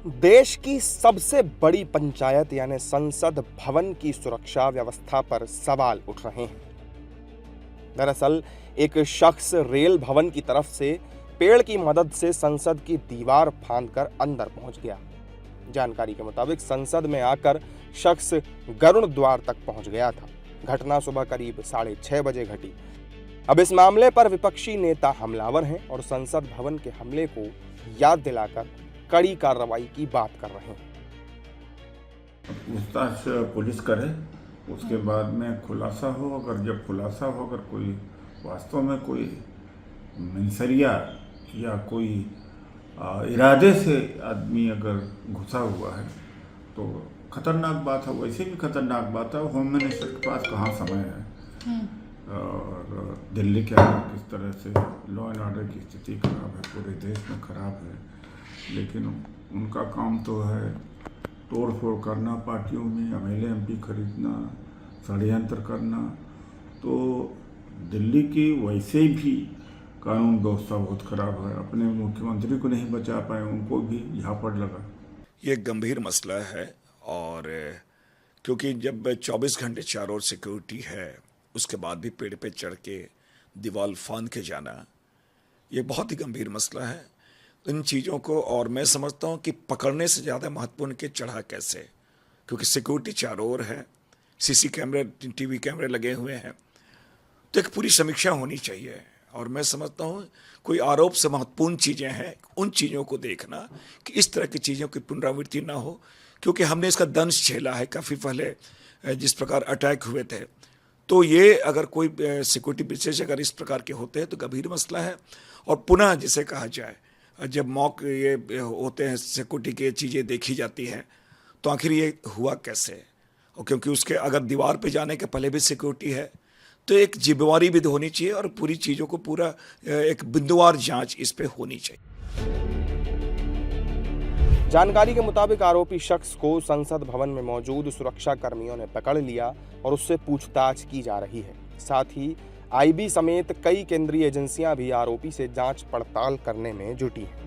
देश की सबसे बड़ी पंचायत यानी संसद भवन की सुरक्षा व्यवस्था पर सवाल उठ रहे हैं। दरअसल एक शख्स रेल भवन की तरफ से पेड़ की मदद से संसद की दीवार फांदकर अंदर पहुंच गया। जानकारी के मुताबिक संसद में आकर शख्स गरुड़ द्वार तक पहुंच गया था। घटना सुबह करीब 6:30 बजे घटी। अब इस मामले पर विपक्षी नेता हमलावर हैं और संसद भवन के हमले को याद दिलाकर कड़ी कार्रवाई की बात कर रहे हैं। पूछताछ पुलिस करे, उसके बाद में खुलासा हो। अगर जब खुलासा हो, अगर कोई वास्तव में कोई मनसरिया या कोई इरादे से आदमी अगर घुसा हुआ है तो खतरनाक बात है। वैसे भी खतरनाक बात है। होम मिनिस्टर के पास कहाँ समय है। और दिल्ली के अंदर किस तरह से लॉ एंड ऑर्डर की स्थिति खराब है, पूरे देश में खराब है, लेकिन उनका काम तो है तोड़ फोड़ करना, पार्टियों में एमएलए एमपी खरीदना, षड्यंत्र करना। तो दिल्ली की वैसे भी कानून व्यवस्था बहुत खराब है। अपने मुख्यमंत्री को नहीं बचा पाए, उनको भी झापड़ लगा। ये गंभीर मसला है और क्योंकि जब 24 घंटे चारों ओर सिक्योरिटी है, उसके बाद भी पेड़ पे चढ़ के दीवार फांद के जाना, ये बहुत ही गंभीर मसला है। इन चीज़ों को और मैं समझता हूँ कि पकड़ने से ज़्यादा महत्वपूर्ण कि चढ़ा कैसे, क्योंकि सिक्योरिटी चारों ओर है, सीसी कैमरे टीवी कैमरे लगे हुए हैं, तो एक पूरी समीक्षा होनी चाहिए। और मैं समझता हूँ कोई आरोप से महत्वपूर्ण चीज़ें हैं, उन चीज़ों को देखना कि इस तरह की चीज़ों की पुनरावृत्ति ना हो, क्योंकि हमने इसका दंश झेला है काफ़ी पहले जिस प्रकार अटैक हुए थे। तो ये अगर कोई सिक्योरिटी ब्रीचेज अगर इस प्रकार के होते हैं तो गंभीर मसला है। और पुनः जिसे कहा जाए, जब मॉक ये होते हैं, सिक्योरिटी की चीज़ें देखी जाती हैं, तो आखिर ये हुआ कैसे। और क्योंकि उसके अगर दीवार पे जाने के पहले भी सिक्योरिटी है, तो एक जिम्मेवारी भी होनी चाहिए और पूरी चीज़ों को पूरा एक बिंदुवार जांच इस पे होनी चाहिए। जानकारी के मुताबिक आरोपी शख्स को संसद भवन में मौजूद सुरक्षा कर्मियों ने पकड़ लिया और उससे पूछताछ की जा रही है। साथ ही आईबी समेत कई केंद्रीय एजेंसियां भी आरोपी से जांच पड़ताल करने में जुटी हैं।